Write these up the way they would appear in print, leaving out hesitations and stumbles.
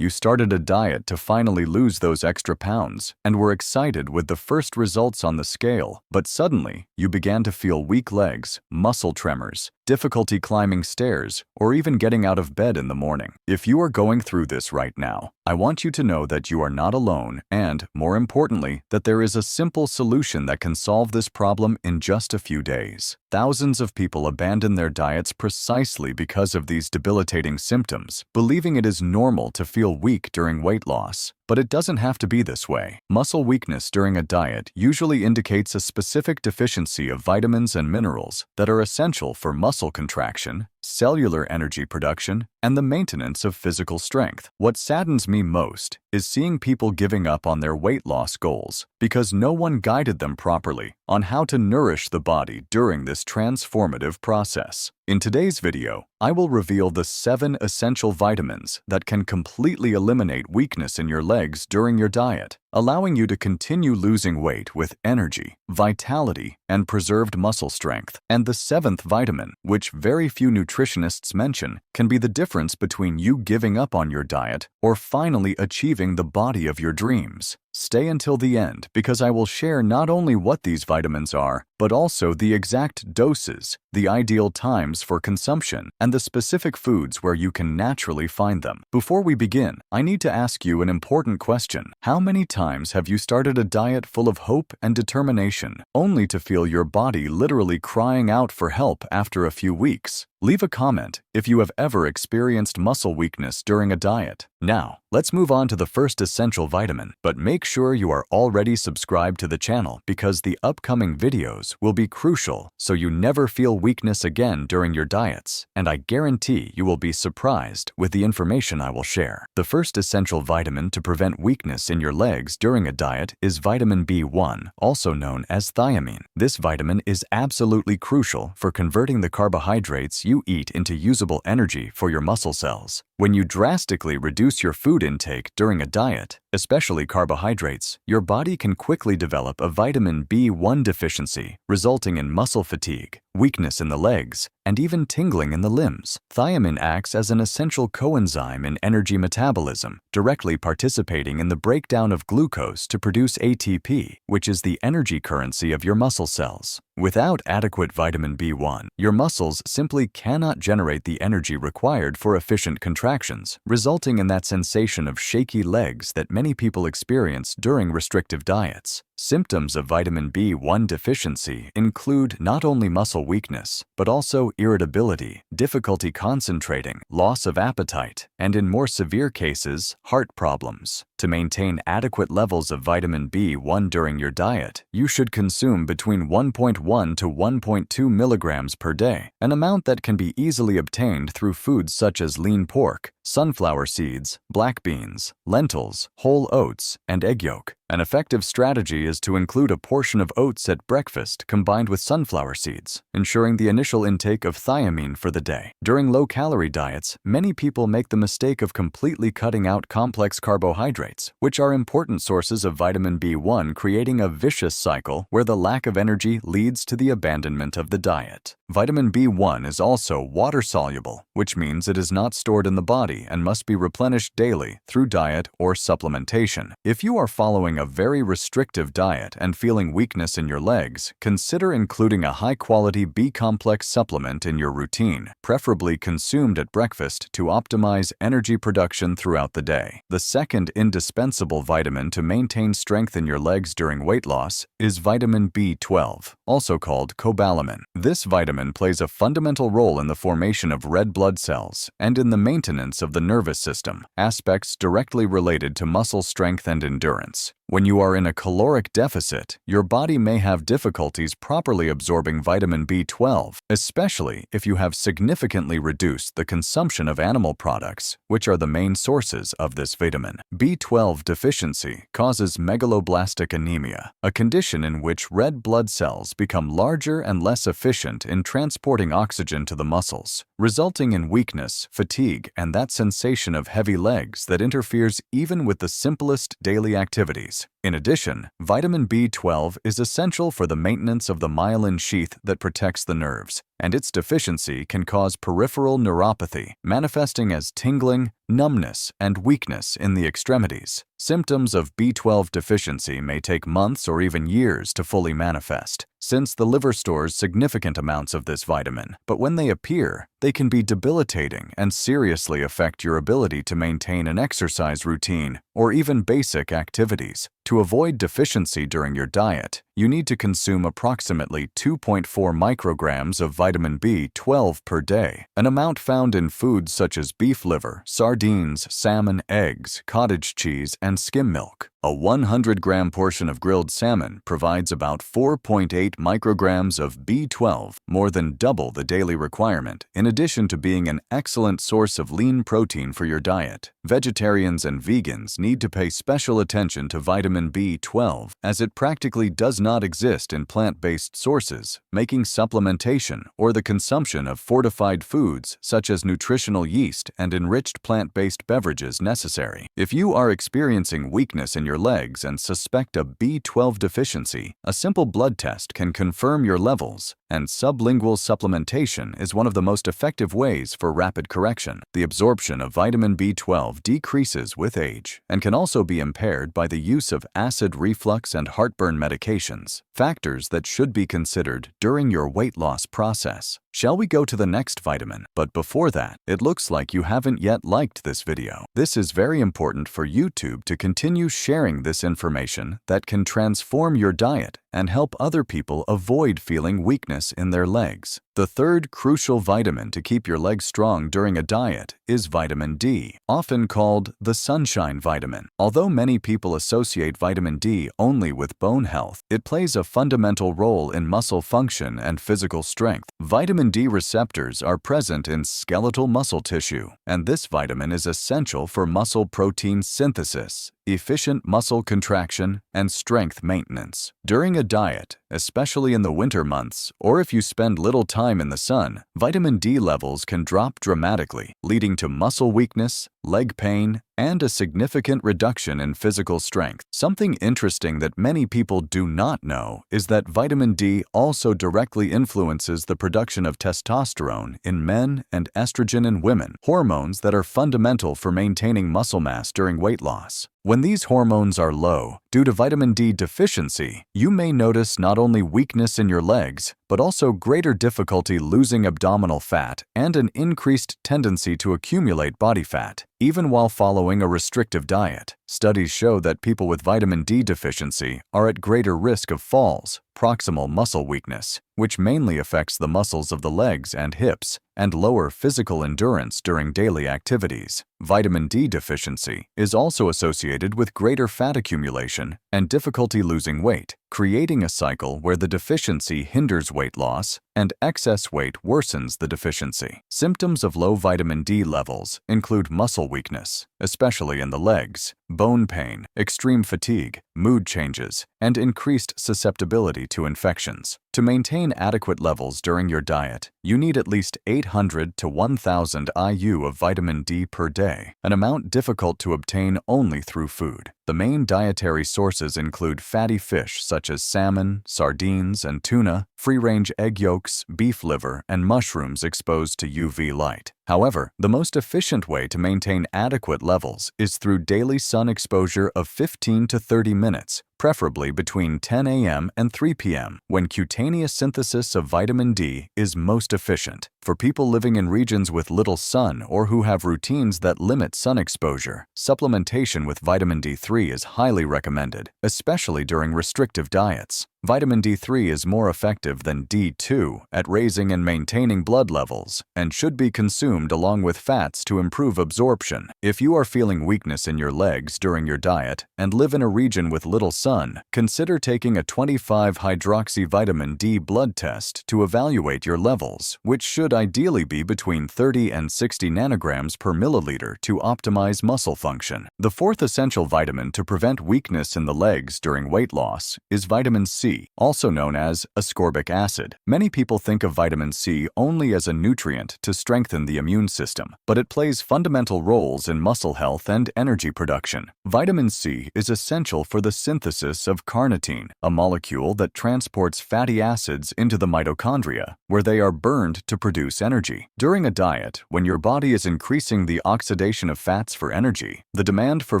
You started a diet to finally lose those extra pounds and were excited with the first results on the scale, but suddenly you began to feel weak legs, muscle tremors, difficulty climbing stairs, or even getting out of bed in the morning. If you are going through this right now, I want you to know that you are not alone and, more importantly, that there is a simple solution that can solve this problem in just a few days. Thousands of people abandon their diets precisely because of these debilitating symptoms, believing it is normal to feel weak during weight loss. But it doesn't have to be this way. Muscle weakness during a diet usually indicates a specific deficiency of vitamins and minerals that are essential for muscle contraction, cellular energy production, and the maintenance of physical strength. What saddens me most is seeing people giving up on their weight loss goals because no one guided them properly on how to nourish the body during this transformative process. In today's video, I will reveal the 7 essential vitamins that can completely eliminate weakness in your legs during your diet, allowing you to continue losing weight with energy, vitality, and preserved muscle strength. And the 7th vitamin, which very few nutritionists mention, can be the difference between you giving up on your diet or finally achieving the body of your dreams. Stay until the end because I will share not only what these vitamins are, but also the exact doses, the ideal times for consumption, and the specific foods where you can naturally find them. Before we begin, I need to ask you an important question. How many times have you started a diet full of hope and determination, only to feel your body literally crying out for help after a few weeks? Leave a comment if you have ever experienced muscle weakness during a diet. Now, let's move on to the first essential vitamin, but make sure you are already subscribed to the channel because the upcoming videos will be crucial so you never feel weakness again during your diets, and I guarantee you will be surprised with the information I will share. The first essential vitamin to prevent weakness in your legs during a diet is vitamin B1, also known as thiamine. This vitamin is absolutely crucial for converting the carbohydrates you eat into usable energy for your muscle cells. When you drastically reduce your food intake during a diet, especially carbohydrates, your body can quickly develop a vitamin B1 deficiency, resulting in muscle fatigue, weakness in the legs, and even tingling in the limbs. Thiamine acts as an essential coenzyme in energy metabolism, directly participating in the breakdown of glucose to produce ATP, which is the energy currency of your muscle cells. Without adequate vitamin B1, your muscles simply cannot generate the energy required for efficient contractions, resulting in that sensation of shaky legs that many people experience during restrictive diets. Symptoms of vitamin B1 deficiency include not only muscle weakness, but also irritability, difficulty concentrating, loss of appetite, and in more severe cases, heart problems. To maintain adequate levels of vitamin B1 during your diet, you should consume between 1.1 to 1.2 milligrams per day, an amount that can be easily obtained through foods such as lean pork, sunflower seeds, black beans, lentils, whole oats, and egg yolk. An effective strategy is to include a portion of oats at breakfast combined with sunflower seeds, ensuring the initial intake of thiamine for the day. During low-calorie diets, many people make the mistake of completely cutting out complex carbohydrates, which are important sources of vitamin B1, creating a vicious cycle where the lack of energy leads to the abandonment of the diet. Vitamin B1 is also water-soluble, which means it is not stored in the body and must be replenished daily through diet or supplementation. If you are following a very restrictive diet and feeling weakness in your legs, consider including a high-quality B-complex supplement in your routine, preferably consumed at breakfast to optimize energy production throughout the day. The second indispensable vitamin to maintain strength in your legs during weight loss is vitamin B12, also called cobalamin. This vitamin plays a fundamental role in the formation of red blood cells and in the maintenance of the nervous system, aspects directly related to muscle strength and endurance. When you are in a caloric deficit, your body may have difficulties properly absorbing vitamin B12, especially if you have significantly reduced the consumption of animal products, which are the main sources of this vitamin. B12 deficiency causes megaloblastic anemia, a condition in which red blood cells become larger and less efficient in transporting oxygen to the muscles, resulting in weakness, fatigue, and that sensation of heavy legs that interferes even with the simplest daily activities. In addition, vitamin B12 is essential for the maintenance of the myelin sheath that protects the nerves, and its deficiency can cause peripheral neuropathy, manifesting as tingling, numbness, and weakness in the extremities. Symptoms of B12 deficiency may take months or even years to fully manifest, since the liver stores significant amounts of this vitamin. But when they appear, they can be debilitating and seriously affect your ability to maintain an exercise routine or even basic activities. To avoid deficiency during your diet, you need to consume approximately 2.4 micrograms of vitamin B12 per day, an amount found in foods such as beef liver, sardines, salmon, eggs, cottage cheese, and skim milk. A 100-gram portion of grilled salmon provides about 4.8 micrograms of B12, more than double the daily requirement, in addition to being an excellent source of lean protein for your diet. Vegetarians and vegans need to pay special attention to vitamin B12, as it practically does not exist in plant-based sources, making supplementation or the consumption of fortified foods such as nutritional yeast and enriched plant-based beverages necessary. If you are experiencing weakness in your legs and suspect a B12 deficiency, a simple blood test can confirm your levels, and sublingual supplementation is one of the most effective ways for rapid correction. The absorption of vitamin B12 decreases with age and can also be impaired by the use of acid reflux and heartburn medications, factors that should be considered during your weight loss process. Shall we go to the next vitamin? But before that, it looks like you haven't yet liked this video. This is very important for YouTube to continue sharing this information that can transform your diet and help other people avoid feeling weakness in their legs. The third crucial vitamin to keep your legs strong during a diet is vitamin D, often called the sunshine vitamin. Although many people associate vitamin D only with bone health, it plays a fundamental role in muscle function and physical strength. Vitamin D receptors are present in skeletal muscle tissue, and this vitamin is essential for muscle protein synthesis, efficient muscle contraction, and strength maintenance. During a diet, especially in the winter months, or if you spend little time in the sun, vitamin D levels can drop dramatically, leading to muscle weakness, leg pain, and a significant reduction in physical strength. Something interesting that many people do not know is that vitamin D also directly influences the production of testosterone in men and estrogen in women, hormones that are fundamental for maintaining muscle mass during weight loss. When these hormones are low, due to vitamin D deficiency, you may notice not only weakness in your legs, but also greater difficulty losing abdominal fat and an increased tendency to accumulate body fat, even while following a restrictive diet. Studies show that people with vitamin D deficiency are at greater risk of falls, proximal muscle weakness, which mainly affects the muscles of the legs and hips, and lower physical endurance during daily activities. Vitamin D deficiency is also associated with greater fat accumulation and difficulty losing weight, creating a cycle where the deficiency hinders weight loss and excess weight worsens the deficiency. Symptoms of low vitamin D levels include muscle weakness, especially in the legs, bone pain, extreme fatigue, mood changes, and increased susceptibility to infections. To maintain adequate levels during your diet, you need at least 800 to 1,000 IU of vitamin D per day, an amount difficult to obtain only through food. The main dietary sources include fatty fish such as salmon, sardines, and tuna, free-range egg yolks, beef liver, and mushrooms exposed to UV light. However, the most efficient way to maintain adequate levels is through daily sun exposure of 15 to 30 minutes, preferably between 10 a.m. and 3 p.m., when cutaneous synthesis of vitamin D is most efficient. For people living in regions with little sun or who have routines that limit sun exposure, supplementation with vitamin D3 is highly recommended, especially during restrictive diets. Vitamin D3 is more effective than D2 at raising and maintaining blood levels and should be consumed along with fats to improve absorption. If you are feeling weakness in your legs during your diet and live in a region with little sun, sun, consider taking a 25-hydroxyvitamin D blood test to evaluate your levels, which should ideally be between 30 and 60 nanograms per milliliter to optimize muscle function. The fourth essential vitamin to prevent weakness in the legs during weight loss is vitamin C, also known as ascorbic acid. Many people think of vitamin C only as a nutrient to strengthen the immune system, but it plays fundamental roles in muscle health and energy production. Vitamin C is essential for the synthesis of carnitine, a molecule that transports fatty acids into the mitochondria, where they are burned to produce energy. During a diet, when your body is increasing the oxidation of fats for energy, the demand for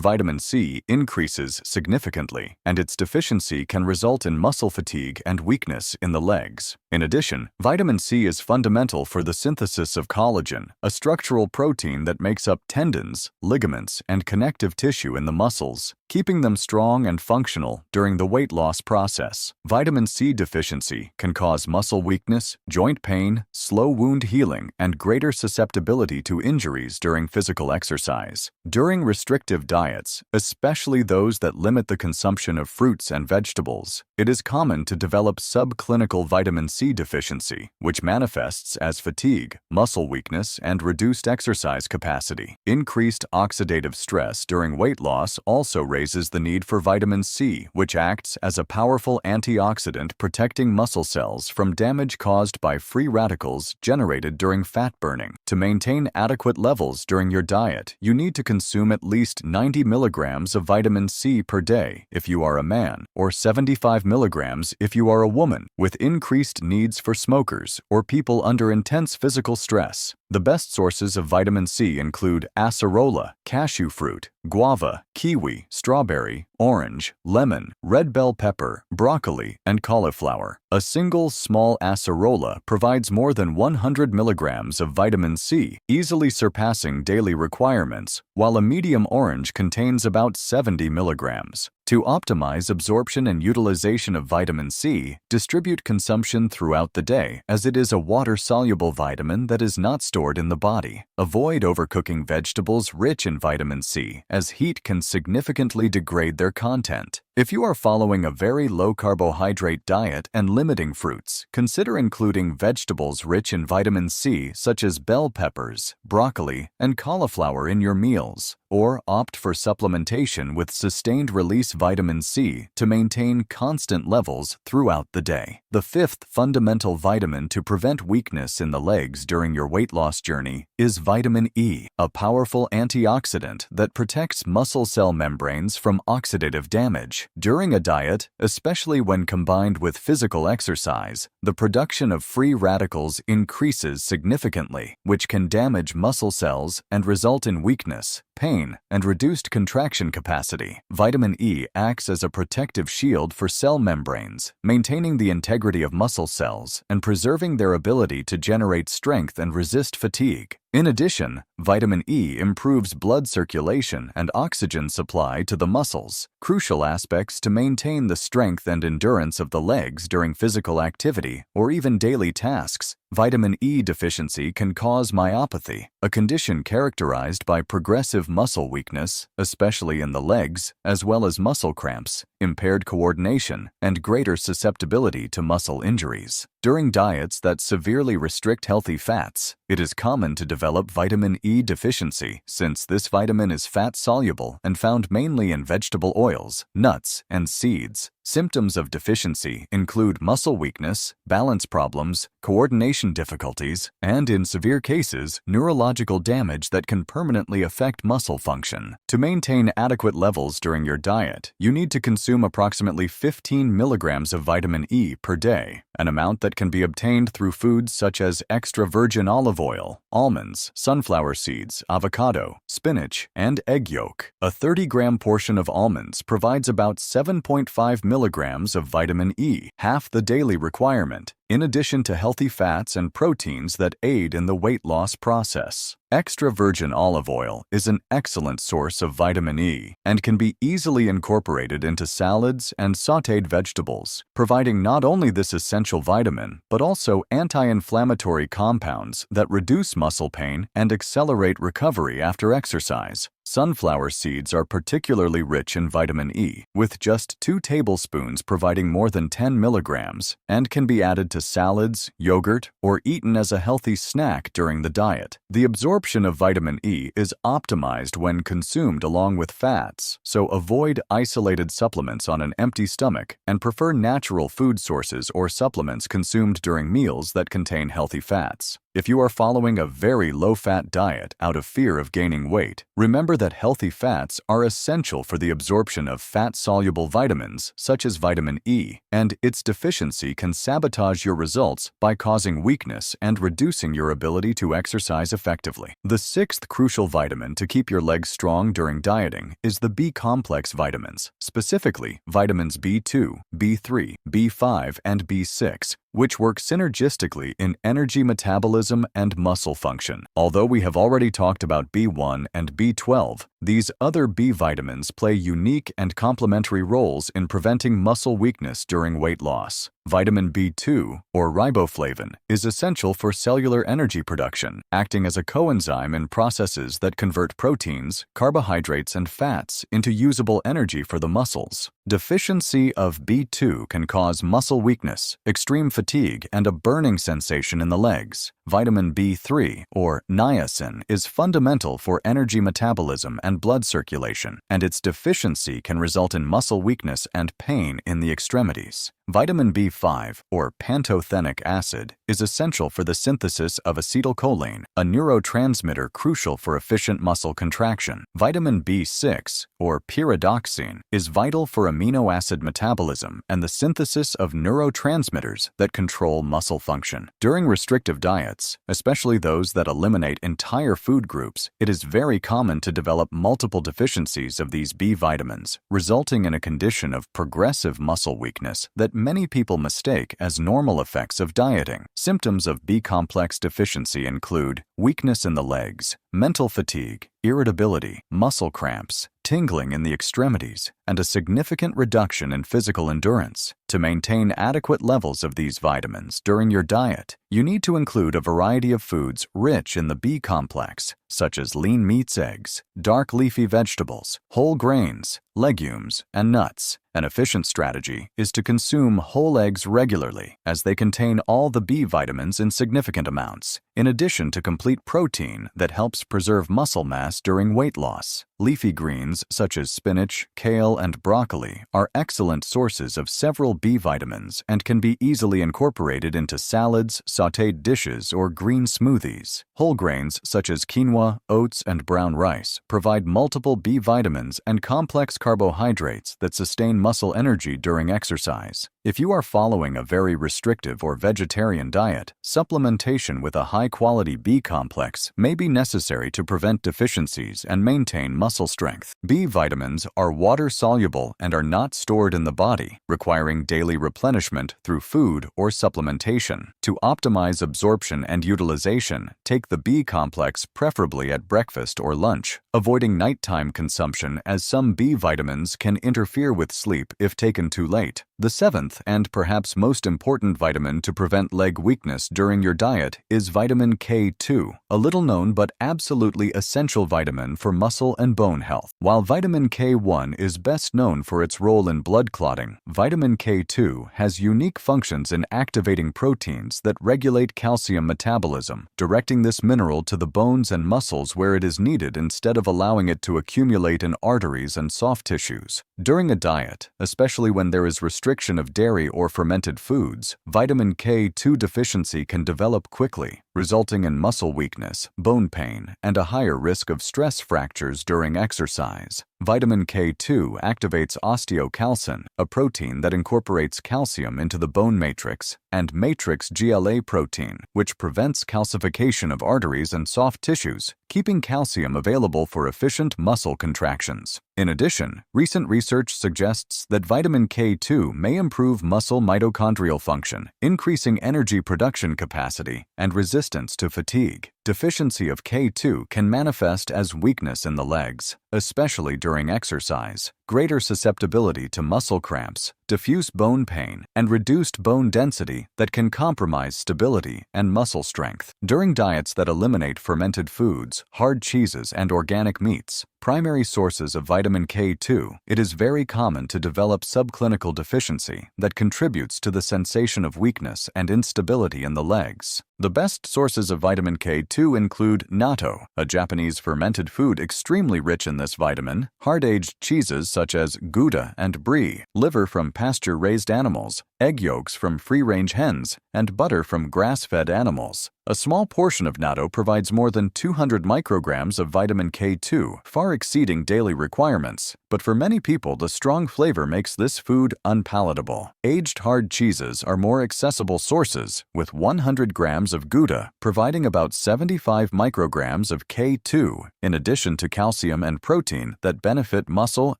vitamin C increases significantly, and its deficiency can result in muscle fatigue and weakness in the legs. In addition, vitamin C is fundamental for the synthesis of collagen, a structural protein that makes up tendons, ligaments, and connective tissue in the muscles, keeping them strong and functional during the weight loss process. Vitamin C deficiency can cause muscle weakness, joint pain, slow wound healing, and greater susceptibility to injuries during physical exercise. During restrictive diets, especially those that limit the consumption of fruits and vegetables, it is common to develop subclinical vitamin C deficiency, which manifests as fatigue, muscle weakness, and reduced exercise capacity. Increased oxidative stress during weight loss also raises the need for vitamin C, which acts as a powerful antioxidant protecting muscle cells from damage caused by free radicals generated during fat burning. To maintain adequate levels during your diet, you need to consume at least 90 milligrams of vitamin C per day if you are a man, or 75 milligrams if you are a woman, with increased needs for smokers or people under intense physical stress. The best sources of vitamin C include acerola, cashew fruit, guava, kiwi, strawberry, orange, lemon, red bell pepper, broccoli, and cauliflower. A single small acerola provides more than 100 milligrams of vitamin C, easily surpassing daily requirements, while a medium orange contains about 70 milligrams. To optimize absorption and utilization of vitamin C, distribute consumption throughout the day, as it is a water-soluble vitamin that is not stored in the body. Avoid overcooking vegetables rich in vitamin C, as heat can significantly degrade their content. If you are following a very low-carbohydrate diet and limiting fruits, consider including vegetables rich in vitamin C such as bell peppers, broccoli, and cauliflower in your meals, or opt for supplementation with sustained-release vitamin C to maintain constant levels throughout the day. The fifth fundamental vitamin to prevent weakness in the legs during your weight loss journey is vitamin E, a powerful antioxidant that protects muscle cell membranes from oxidative damage. During a diet, especially when combined with physical exercise, the production of free radicals increases significantly, which can damage muscle cells and result in weakness, pain, and reduced contraction capacity. Vitamin E acts as a protective shield for cell membranes, maintaining the integrity of muscle cells and preserving their ability to generate strength and resist fatigue. In addition, vitamin E improves blood circulation and oxygen supply to the muscles, crucial aspects to maintain the strength and endurance of the legs during physical activity or even daily tasks. Vitamin E deficiency can cause myopathy, a condition characterized by progressive muscle weakness, especially in the legs, as well as muscle cramps, impaired coordination, and greater susceptibility to muscle injuries. During diets that severely restrict healthy fats, it is common to develop vitamin E deficiency since this vitamin is fat-soluble and found mainly in vegetable oils, nuts, and seeds. Symptoms of deficiency include muscle weakness, balance problems, coordination difficulties, and in severe cases, neurological damage that can permanently affect muscle function. To maintain adequate levels during your diet, you need to consume approximately 15 milligrams of vitamin E per day, an amount that can be obtained through foods such as extra virgin olive oil, almonds, sunflower seeds, avocado, spinach, and egg yolk. A 30-gram portion of almonds provides about 7.5 milligrams of vitamin E, half the daily requirement, in addition to healthy fats and proteins that aid in the weight loss process. Extra virgin olive oil is an excellent source of vitamin E and can be easily incorporated into salads and sautéed vegetables, providing not only this essential vitamin, but also anti-inflammatory compounds that reduce muscle pain and accelerate recovery after exercise. Sunflower seeds are particularly rich in vitamin E, with just 2 tablespoons providing more than 10 milligrams, and can be added to salads, yogurt, or eaten as a healthy snack during the diet. The absorption of vitamin E is optimized when consumed along with fats, so avoid isolated supplements on an empty stomach and prefer natural food sources or supplements consumed during meals that contain healthy fats. If you are following a very low-fat diet out of fear of gaining weight, remember that healthy fats are essential for the absorption of fat-soluble vitamins such as vitamin E, and its deficiency can sabotage your results by causing weakness and reducing your ability to exercise effectively. The sixth crucial vitamin to keep your legs strong during dieting is the B-complex vitamins, specifically vitamins B2, B3, B5, and B6, which work synergistically in energy metabolism and muscle function. Although we have already talked about B1 and B12, these other B vitamins play unique and complementary roles in preventing muscle weakness during weight loss. Vitamin B2, or riboflavin, is essential for cellular energy production, acting as a coenzyme in processes that convert proteins, carbohydrates, and fats into usable energy for the muscles. Deficiency of B2 can cause muscle weakness, extreme fatigue, and a burning sensation in the legs. Vitamin B3, or niacin, is fundamental for energy metabolism and blood circulation, and its deficiency can result in muscle weakness and pain in the extremities. Vitamin B5, or pantothenic acid, is essential for the synthesis of acetylcholine, a neurotransmitter crucial for efficient muscle contraction. Vitamin B6, or pyridoxine, is vital for amino acid metabolism and the synthesis of neurotransmitters that control muscle function. During restrictive diets, especially those that eliminate entire food groups, it is very common to develop multiple deficiencies of these B vitamins, resulting in a condition of progressive muscle weakness that many people mistake as normal effects of dieting. Symptoms of B-complex deficiency include weakness in the legs, mental fatigue, irritability, muscle cramps, tingling in the extremities, and a significant reduction in physical endurance. To maintain adequate levels of these vitamins during your diet, you need to include a variety of foods rich in the B complex, such as lean meats, eggs, dark leafy vegetables, whole grains, legumes, and nuts. An efficient strategy is to consume whole eggs regularly, as they contain all the B vitamins in significant amounts, in addition to complete protein that helps preserve muscle mass during weight loss. Leafy greens such as spinach, kale, and broccoli are excellent sources of several B vitamins and can be easily incorporated into salads, sautéed dishes, or green smoothies. Whole grains such as quinoa, oats, and brown rice provide multiple B vitamins and complex carbohydrates that sustain muscle energy during exercise. If you are following a very restrictive or vegetarian diet, supplementation with a high-quality B complex may be necessary to prevent deficiencies and maintain muscle strength. B vitamins are water-soluble and are not stored in the body, requiring daily replenishment through food or supplementation. To optimize absorption and utilization, take the B complex preferably at breakfast or lunch, avoiding nighttime consumption as some B vitamins can interfere with sleep if taken too late. The seventh and perhaps most important vitamin to prevent leg weakness during your diet is vitamin K2, a little-known but absolutely essential vitamin for muscle and bone health. While vitamin K1 is best known for its role in blood clotting, vitamin K2 has unique functions in activating proteins that regulate calcium metabolism, directing this mineral to the bones and muscles where it is needed instead of allowing it to accumulate in arteries and soft tissues. During a diet, especially when there is restriction of dairy or fermented foods, vitamin K2 deficiency can develop quickly, resulting in muscle weakness, bone pain, and a higher risk of stress fractures during exercise. Vitamin K2 activates osteocalcin, a protein that incorporates calcium into the bone matrix, and matrix GLA protein, which prevents calcification of arteries and soft tissues, keeping calcium available for efficient muscle contractions. In addition, recent research suggests that vitamin K2 may improve muscle mitochondrial function, increasing energy production capacity and resistance to fatigue. Deficiency of K2 can manifest as weakness in the legs, especially during exercise, greater susceptibility to muscle cramps, diffuse bone pain, and reduced bone density that can compromise stability and muscle strength. During diets that eliminate fermented foods, hard cheeses, and organic meats, Primary sources of vitamin K2. It is very common to develop subclinical deficiency that contributes to the sensation of weakness and instability in the legs. The best sources of vitamin K2 include natto, a Japanese fermented food extremely rich in this vitamin, hard-aged cheeses such as Gouda and Brie, liver from pasture-raised animals, egg yolks from free-range hens, and butter from grass-fed animals. A small portion of natto provides more than 200 micrograms of vitamin K2, far exceeding daily requirements. But for many people, the strong flavor makes this food unpalatable. Aged hard cheeses are more accessible sources, with 100 grams of Gouda providing about 75 micrograms of K2, in addition to calcium and protein that benefit muscle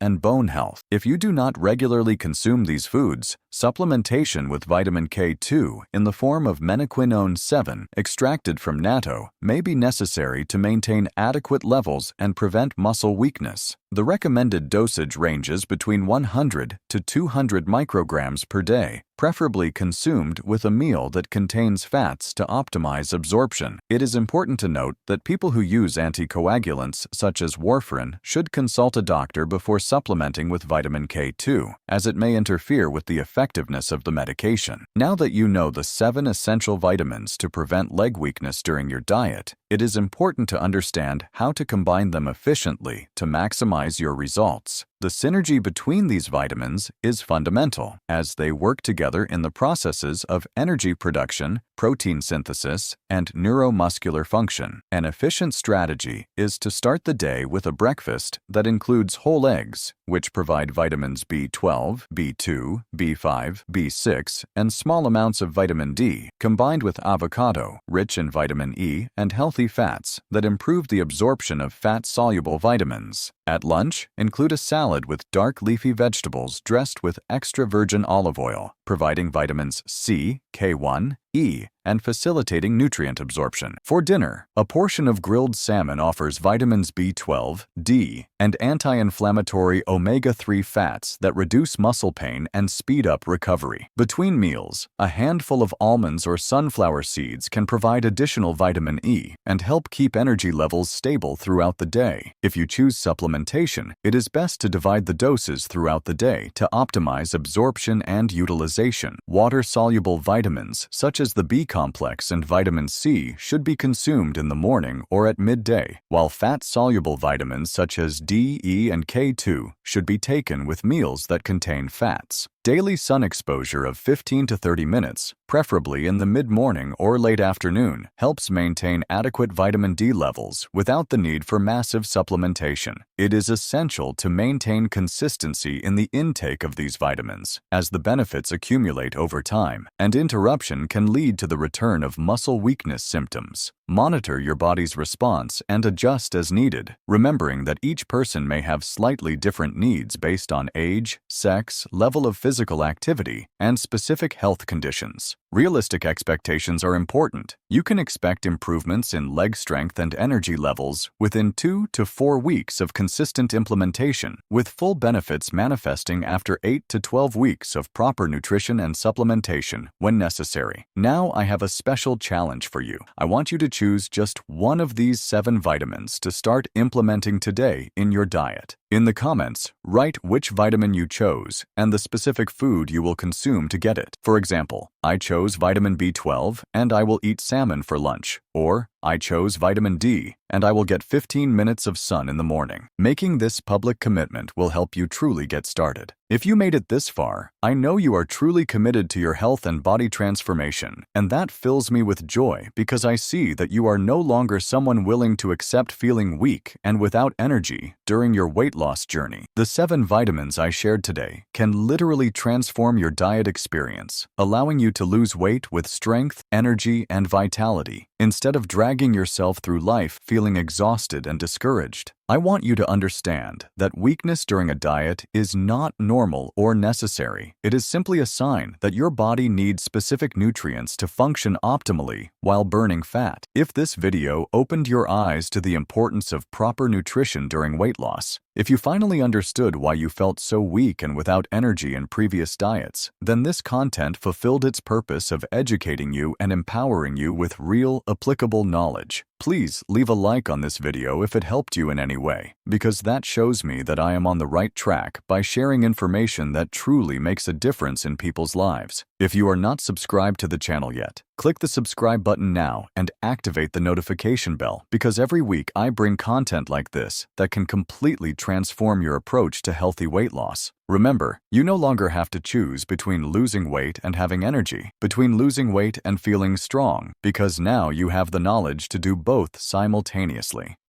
and bone health. If you do not regularly consume these foods, supplementation with vitamin K2 in the form of menaquinone 7 extracted from natto may be necessary to maintain adequate levels and prevent muscle weakness. The recommended dosage ranges between 100 to 200 micrograms per day, preferably consumed with a meal that contains fats to optimize absorption. It is important to note that people who use anticoagulants such as warfarin should consult a doctor before supplementing with vitamin K2, as it may interfere with the effectiveness of the medication. Now that you know the 7 essential vitamins to prevent leg weakness during your diet, it is important to understand how to combine them efficiently to maximize your results. The synergy between these vitamins is fundamental, as they work together in the processes of energy production, protein synthesis, and neuromuscular function. An efficient strategy is to start the day with a breakfast that includes whole eggs, which provide vitamins B12, B2, B5, B6, and small amounts of vitamin D, combined with avocado, rich in vitamin E and healthy fats that improve the absorption of fat-soluble vitamins. At lunch, include a salad with dark leafy vegetables dressed with extra virgin olive oil, providing vitamins C, K1, E, and facilitating nutrient absorption. For dinner, a portion of grilled salmon offers vitamins B12, D, and anti-inflammatory omega-3 fats that reduce muscle pain and speed up recovery. Between meals, a handful of almonds or sunflower seeds can provide additional vitamin E and help keep energy levels stable throughout the day. If you choose supplementation, it is best to divide the doses throughout the day to optimize absorption and utilization. Water-soluble vitamins, such as the B complex and vitamin C, should be consumed in the morning or at midday, while fat-soluble vitamins such as D, E, and K2 should be taken with meals that contain fats. Daily sun exposure of 15 to 30 minutes, preferably in the mid-morning or late afternoon, helps maintain adequate vitamin D levels without the need for massive supplementation. It is essential to maintain consistency in the intake of these vitamins, as the benefits accumulate over time, and interruption can lead to the return of muscle weakness symptoms. Monitor your body's response and adjust as needed, remembering that each person may have slightly different needs based on age, sex, level of physical activity, and specific health conditions. Realistic expectations are important. You can expect improvements in leg strength and energy levels within 2 to 4 weeks of consistent implementation, with full benefits manifesting after 8 to 12 weeks of proper nutrition and supplementation when necessary. Now I have a special challenge for you. I want you to choose just one of these 7 vitamins to start implementing today in your diet. In the comments, write which vitamin you chose and the specific food you will consume to get it. For example, I chose vitamin B12 and I will eat salmon for lunch. Or, I chose vitamin D and I will get 15 minutes of sun in the morning. Making this public commitment will help you truly get started. If you made it this far, I know you are truly committed to your health and body transformation, and that fills me with joy because I see that you are no longer someone willing to accept feeling weak and without energy during your weight loss journey. The 7 vitamins I shared today can literally transform your diet experience, allowing you to lose weight with strength, energy, and vitality, instead of dragging yourself through life feeling exhausted and discouraged. I want you to understand that weakness during a diet is not normal or necessary. It is simply a sign that your body needs specific nutrients to function optimally while burning fat. If this video opened your eyes to the importance of proper nutrition during weight loss, If you finally understood why you felt so weak and without energy in previous diets, then this content fulfilled its purpose of educating you and empowering you with real, applicable knowledge. Please leave a like on this video if it helped you in any way, because that shows me that I am on the right track by sharing information that truly makes a difference in people's lives. If you are not subscribed to the channel yet, click the subscribe button now and activate the notification bell, because every week I bring content like this that can completely transform your approach to healthy weight loss. Remember, you no longer have to choose between losing weight and having energy, between losing weight and feeling strong, because now you have the knowledge to do both simultaneously.